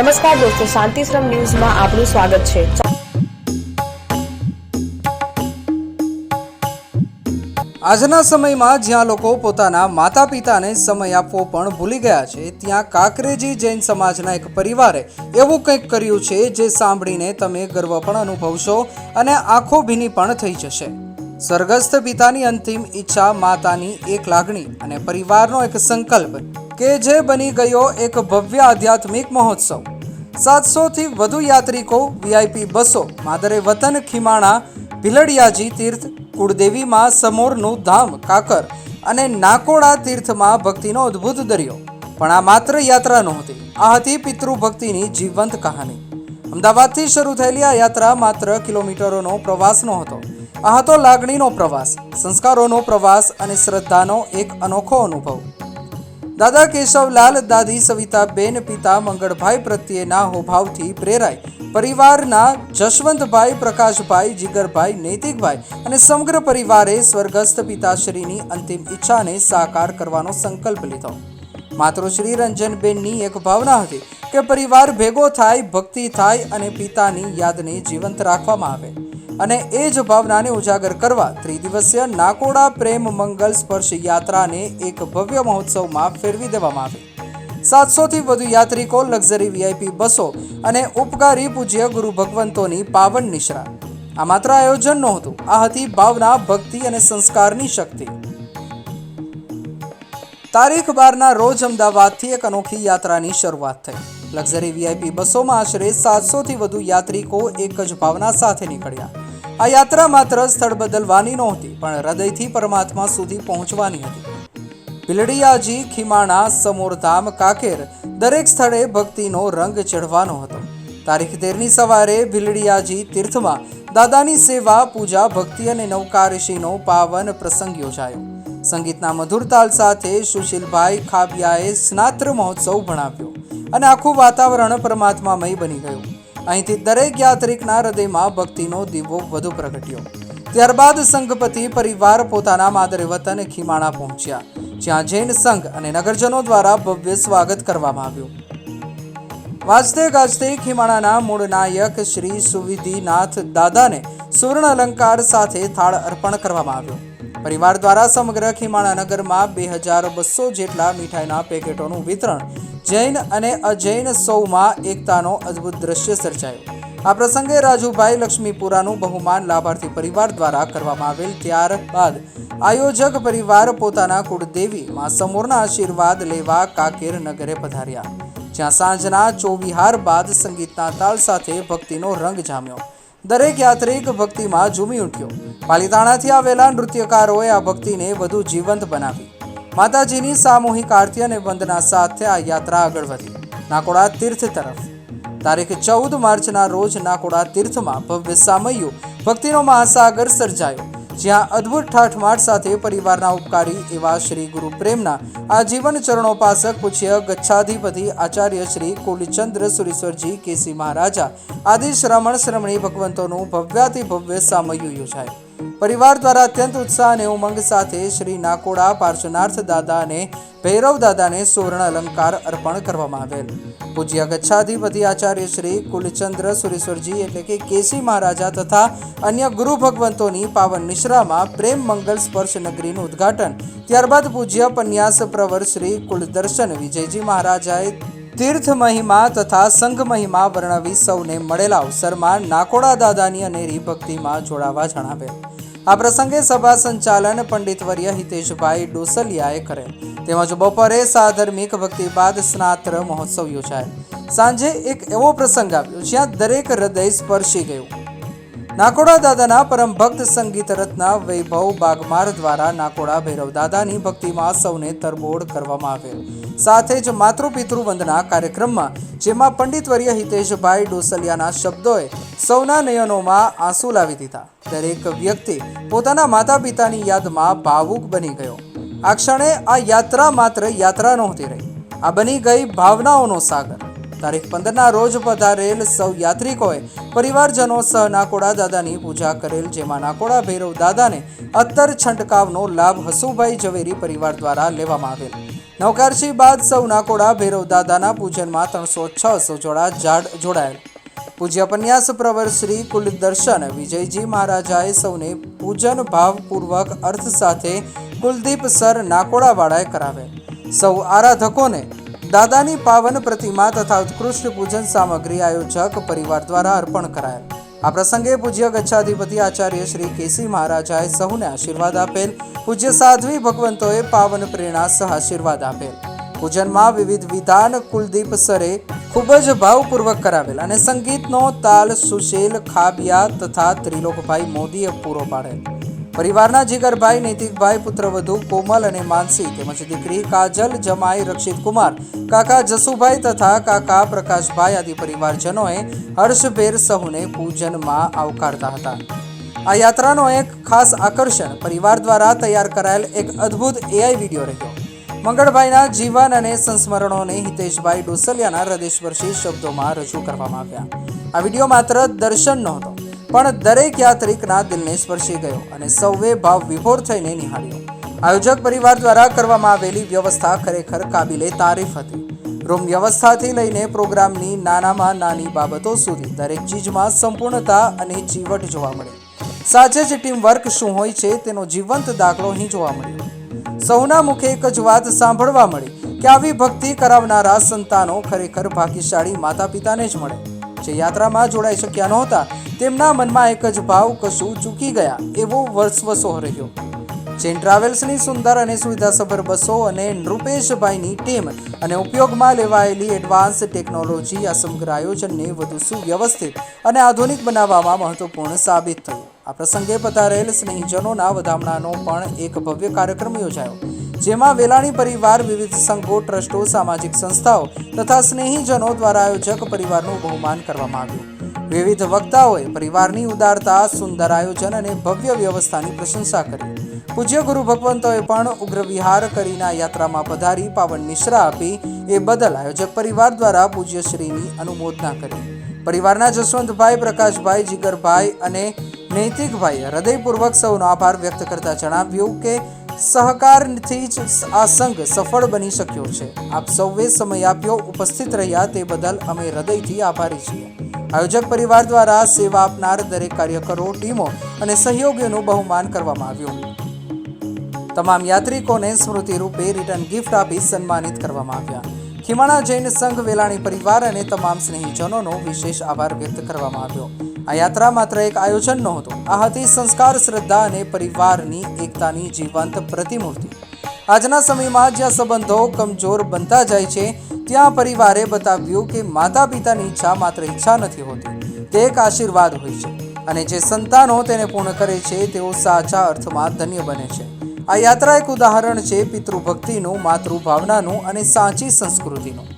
નમસ્કાર દોસ્તો, શાંતિશ્રમ ન્યૂઝમાં આપનું સ્વાગત છે। આજના સમયમાં જ્યાં લોકો પોતાના માતા પિતાને સમય આપવો પણ ભૂલી ગયા છે, ત્યાં કાંકરેજી જૈન સમાજના એક પરિવારે એવું કંઈક કર્યું છે જે સાંભળીને તમે ગર્વ પણ અનુભવશો અને આંખો ભીની પણ થઈ જશે। સ્વર્ગસ્થ પિતાની અંતિમ ઈચ્છા, માતાની એક લાગણી અને પરિવારનો એક સંકલ્પ કે જે બની ગયો એક ભવ્ય આધ્યાત્મિક મહોત્સવ। 700થી વધુ યાત્રિકો, વીઆઈપી બસો, માદરે વતન ખીમાણા, ભીલડિયાજી તીર્થ, કુળદેવીમાં સમોરનું ધામ કાકર અને નાકોડા તીર્થમાં ભક્તિનો અદ્ભુત દરિયો। પણ આ માત્ર યાત્રા નહોતી, આ હતી પિતૃભક્તિની જીવંત કહાની। અમદાવાદથી શરૂ થયેલી આ યાત્રા માત્ર કિલોમીટરોનો પ્રવાસ નહોતો, આ હતો લાગણીનો પ્રવાસ, સંસ્કારોનો પ્રવાસ અને શ્રદ્ધાનો એક અનોખો અનુભવ। દાદા કેશવલાલ, દાદી સવિતાબેન, પિતા મંગળભાઈ પ્રત્યેના હોભાવથી પ્રેરાઈ પરિવારના જશવંતભાઈ, પ્રકાશભાઈ, જીગરભાઈ, નૈતિકભાઈ અને સમગ્ર પરિવારે સ્વર્ગસ્થ પિતાશ્રીની અંતિમ ઈચ્છાને સાકાર કરવાનો સંકલ્પ લીધો। માતૃશ્રી રંજનબેનની એક ભાવના હતી કે પરિવાર ભેગો થાય, ભક્તિ થાય અને પિતાની યાદને જીવંત રાખવામાં આવે, અને એ જ ભાવનાને ઉજાગર કરવા ત્રિદિવસીય નાકોડા પ્રેમ મંગલ સ્પર્શ યાત્રાને એક ભવ્ય મહોત્સવમાં ફેરવી દેવામાં આવી। 700થી વધુ યાત્રિકો, લક્ઝરી વીઆઈપી બસો અને ઉપકારી પૂજ્ય ગુરુ ભગવંતોની પાવન નિશ્રા। આ માત્ર આયોજન નહોતું, આ હતી ભાવના, ભક્તિ અને સંસ્કારની શક્તિ। તારીખ 12ના રોજ અમદાવાદથી એક અનોખી યાત્રાની શરૂઆત થઈ। લક્ઝરી વીઆઈપી બસોમાં આશરે 700થી વધુ યાત્રિકો એક જ ભાવના સાથે નીકળ્યા। આ યાત્રા માત્ર સ્થળ બદલવાની નહોતી, પણ હૃદયથી પરમાત્મા સુધી પહોંચવાની હતી। ભીલડિયાજી, ખીમાણા, સમોરધામ, કાકેર, દરેક સ્થળે ભક્તિનો રંગ ચઢવાનો હતો। તારીખ 13ની સવારે ભીલડિયાજી તીર્થમાં દાદાની સેવા, પૂજા, ભક્તિ અને નવકાર ઋષિનો પાવન પ્રસંગ યોજાયો। સંગીતના મધુર તાલ સાથે સુશીલભાઈ ખાબિયાએ સ્નાત્ર મહોત્સવ ભણાવ્યો અને આખું વાતાવરણ પરમાત્મામય બની ગયું। અહીંથી દરેક યાત્રિકના હૃદયમાં ભક્તિનો દીવો વધુ પ્રગટ્યો। ત્યારબાદ સંઘપતિ પરિવાર પોતાના માદરે વતન ખીમાણા પહોંચ્યા, જ્યાં જૈન સંઘ અને નગરજનો દ્વારા ભવ્ય સ્વાગત કરવામાં આવ્યું। વાજતે ગાજતે ખીમાણાના મૂળ નાયક શ્રી સુવિધિનાથ દાદાને સુવર્ણ અલંકાર સાથે થાળ અર્પણ કરવામાં આવ્યો। પરિવાર દ્વારા સમગ્ર ખીમાણા નગરમાં 2200 જેટલા મીઠાઈના પેકેટોનું વિતરણ, જૈન અને અજૈન સૌમાં એકતાનો અદ્ભુત દ્રશ્ય સર્જાયો। આ પ્રસંગે રાજુભાઈ લક્ષ્મીપુરાનું બહુમાન લાભાર્થી પરિવાર દ્વારા કરવામાં આવેલ। ત્યારબાદ આયોજક પરિવાર પોતાના કુળદેવી માં સમોરના આશીર્વાદ લેવા કાકેર નગરે પધાર્યા, જ્યાં સાંજના ચોવિહાર બાદ સંગીતના તાલ સાથે ભક્તિનો રંગ જામ્યો। દરેક યાત્રિક ભક્તિમાં ઝૂમી ઉઠ્યો। પાલીતાણાથી આવેલા નૃત્યકારોએ આ ભક્તિને વધુ જીવંત બનાવી। માતાજીની સામૂહિક આરતી અને વંદના સાથે આ યાત્રા આગળ વધી નાકોડા તીર્થ તરફ। તારીખ 14 માર્ચના રોજ નાકોડા તીર્થમાં ભવ્ય સામૈયું ભક્તિનો મહાસાગર સર્જાયો, જ્યાં અદ્ભુત ઠાઠમાઠ સાથે પરિવારના ઉપકારી એવા શ્રી ગુરુ પ્રેમના આજીવન ચરણોપાસક પૂજ્ય ગચ્છાધિપતિ આચાર્ય શ્રી કુલચંદ્ર સુરેશ્વરજી કેસી મહારાજા આદિ શ્રમણ શ્રમણી ભગવંતોનું ભવ્યાતિ ભવ્ય સામૈયું યોજાય। પરિવાર દ્વારા અત્યંત ઉત્સાહ અને ઉમંગ સાથે શ્રી નાકોડા પાર્શ્વનાથ દાદા અને ભૈરવ દાદાને સુવર્ણ અલંકાર અર્પણ કરવામાં આવેલ। પૂજ્ય ગચ્છાધિપતિ આચાર્ય શ્રી કુલચંદ્ર સુરેશ્વરજી એટલે કે કેસી મહારાજા તથા અન્ય ગુરુ ભગવંતોની પાવન નિશ્રામાં પ્રેમ મંગલ સ્પર્શ નગરીનું ઉદ્ઘાટન, ત્યારબાદ પૂજ્ય પન્યાસ પ્રવર શ્રી કુલદર્શન વિજયજી મહારાજાએ તીર્થ મહિમા તથા સંઘ મહિમા વર્ણવી સૌને મળેલા અવસરમાં નાકોડા દાદાની અનેરી ભક્તિમાં જોડાવા જણાવેલ। આ પ્રસંગે સભા સંચાલન પંડિતવર્ય હિતેશભાઈ ડોસલિયાએ કરેલ, તેમજ બપોરે સાધર્મિક ભક્તિ બાદ સ્નાત્ર મહોત્સવ યોજાયો। સાંજે એક એવો પ્રસંગ આવ્યો જ્યાં દરેક હૃદય સ્પર્શી ગયું। નાકોડા દાદાના પરમ ભક્ત સંગીત રત્ન વૈભવ બાગમાર દ્વારા નાકોડા ભૈરવ દાદાની ભક્તિમાં સૌને તરબોળ કરવામાં આવેલ। સાથે જ માતૃપિતૃ વંદના કાર્યક્રમમાં, જેમાં પંડિતવર્ય હિતેશભાઈ ડોસલિયાના શબ્દોએ સૌના નયનોમાં આંસુ લાવી દીધા। દરેક વ્યક્તિ પોતાના માતા પિતાની યાદમાં ભાવુક બની ગયો। આ ક્ષણે આ યાત્રા માત્ર યાત્રા નહોતી રહી, આ બની ગઈ ભાવનાઓનો સાગર। તારીખ 15ના રોજ પધારેલ સૌ યાત્રિકોએ પરિવારજનો સહ નાકોડા દાદાની પૂજા કરેલ, જેમાં નાકોડા ભૈરવ દાદાને અત્તર છંટકાવનો લાભ હસુભાઈ ઝવેરી પરિવાર દ્વારા લેવામાં આવેલ. નવકારશી બાદ સૌ નાકોડા ભૈરવ દાદાના પૂજનમાં 306 જોડા જોડાયેલ. પૂજ્ય પન્યાસ પ્રવર શ્રી કુલદર્શન વિજયજી મહારાજાએ સૌને પૂજન ભાવપૂર્વક અર્થ સાથે કુલદીપ સર નાકોડાવાળાએ કરાવેલ. સૌ આરાધકોને દાદાની પાવન પ્રતિમા તથા ઉત્કૃષ્ટ પૂજન સામગ્રી આયોજક પરિવાર દ્વારા અર્પણ કરાયેલ. આ પ્રસંગે પૂજ્ય ગચ્છાધિપતિ આચાર્ય શ્રી કેસી મહારાજાએ સૌને આશીર્વાદ આપેલ. પૂજ્ય સાધ્વી ભગવંતોએ પાવન પ્રેરણા સહ આશીર્વાદ આપેલ. પૂજનમાં વિવિધ વિધાન કુલદીપ સરે ખૂબ જ ભાવપૂર્વક કરાવેલ અને સંગીતનો તાલ સુશીલ ખાબિયા તથા ત્રિલોકભાઈ મોદીએ પૂરો પાડેલ. પરિવારના જીગરભાઈ, નૈતિકભાઈ, પુત્રવધુ કોમલ અને માનસી તેમજ દીકરી કાજલ, જમાઈ રક્ષિત કુમાર, કાકા જસુભાઈ તથા કાકા પ્રકાશભાઈ આદિ પરિવારજનોએ હર્ષભેર સહુને પૂજનમાં આવકારતા હતા. આ યાત્રાનો એક ખાસ આકર્ષણ પરિવાર દ્વારા તૈયાર કરાયેલ એક અદ્ભુત AI વિડીયો રહ્યો. મંગળભાઈના જીવન અને સંસ્મરણોને હિતેશભાઈ ડોસલિયાના હૃદયસ્પર્શી શબ્દોમાં રજૂ કરવામાં આવ્યા. આ વિડીયો માત્ર દર્શન નહોતો, પણ દરેક યાત્રિકના દિલને સ્પર્શી ગયો અને સૌએ ભાવ વિભોર થઈને નિહાળ્યો. આયોજક પરિવાર દ્વારા કરવામાં આવેલી વ્યવસ્થા ખરેખર કાબિલે તારીફ હતી. રૂમ વ્યવસ્થાથી લઈને પ્રોગ્રામની નાનામાં નાની બાબતો સુધી દરેક ચીજમાં સંપૂર્ણતા અને જીવટ જોવા મળી. સાચે જ ટીમ વર્ક શું હોય છે તેનો જીવંત દાખલો અહીં જોવા મળ્યો. સૌના મુખે એક જ વાત સાંભળવા મળી કે આવી ભક્તિ કરાવનારા સંતાનો ખરેખર ભાગ્યશાળી માતા પિતાને જ મળે. જે યાત્રામાં જોડાઈ શક્યા નહોતા તેમના મનમાં એક જ ભાવ, કશું ચૂકી ગયા એવો વસવસો રહ્યો. જૈન ટ્રાવેલ્સની સુંદર અને સુવિધાસભર બસો અને નૃપેશભાઈની ટીમ અને ઉપયોગમાં લેવાયેલી એડવાન્સ ટેકનોલોજી આ સમગ્ર આયોજનને વધુ સુવ્યવસ્થિત અને આધુનિક બનાવવામાં મહત્વપૂર્ણ સાબિત થયું. આ પ્રસંગે પધારેલ સ્નેહીજનોના વધામણાનો પણ એક ભવ્ય કાર્યક્રમ યોજાયો, જેમાં વેલાણી પરિવાર, વિવિધ સંઘો, ટ્રસ્ટો, સામાજિક સંસ્થાઓ તથા સ્નેહીજનો દ્વારા આયોજક પરિવારનું બહુમાન કરવામાં આવ્યું. વિવિધ વક્તાઓએ પરિવારની ઉદારતા, સુંદર આયોજન અને ભવ્ય વ્યવસ્થાની પ્રશંસા કરી. પૂજ્ય ગુરુ ભગવંતોએ પણ ઉગ્ર વિહાર કરીને આ યાત્રામાં પધારી પાવન નિશ્રા આપી એ બદલ આયોજક પરિવાર દ્વારા પૂજ્ય શ્રીની અનુમોદના કરી. પરિવારના જસવંતભાઈ, પ્રકાશભાઈ, જીગરભાઈ અને નૈતિકભાઈએ હૃદયપૂર્વક સૌનો આભાર વ્યક્ત કરતા જણાવ્યું કે સહકારથી જ આ સંઘ સફળ બની શક્યો છે. આપ સૌએ સમય આપ્યો, ઉપસ્થિત રહ્યા તે બદલ અમે હૃદયથી આભારી છીએ. આયોજક પરિવાર દ્વારા સેવા આપનાર દરેક કાર્યકરો, ટીમો અને સહયોગીઓનું બહુમાન કરવામાં આવ્યું. તમામ યાત્રિકોને સ્મૃતિ રૂપે રિટર્ન ગિફ્ટ આપી સન્માનિત કરવામાં આવ્યા. ખીમાણા જૈન સંઘ, વેલાણી પરિવાર અને તમામ સ્નેહીજનોનો વિશેષ આભાર વ્યક્ત કરવામાં આવ્યો. આ યાત્રા માત્ર એક આયોજન નહોતું, આ હતી સંસ્કાર, શ્રદ્ધા અને પરિવારની એકતાની જીવંત પ્રતિમૂર્તિ. આજના સમયમાં જ્યાં સંબંધો કમજોર બનતા જાય છે, ત્યાં પરિવારે બતાવ્યું કે માતા પિતાની ઈચ્છા માત્ર ઈચ્છા નથી હોતી, તે એક આશીર્વાદ હોય છે અને જે સંતાનો તેને પૂર્ણ કરે છે તેઓ સાચા અર્થમાં ધન્ય બને છે. આ યાત્રા એક ઉદાહરણ છે પિતૃભક્તિનું, માતૃભાવનાનું અને સાચી સંસ્કૃતિનું.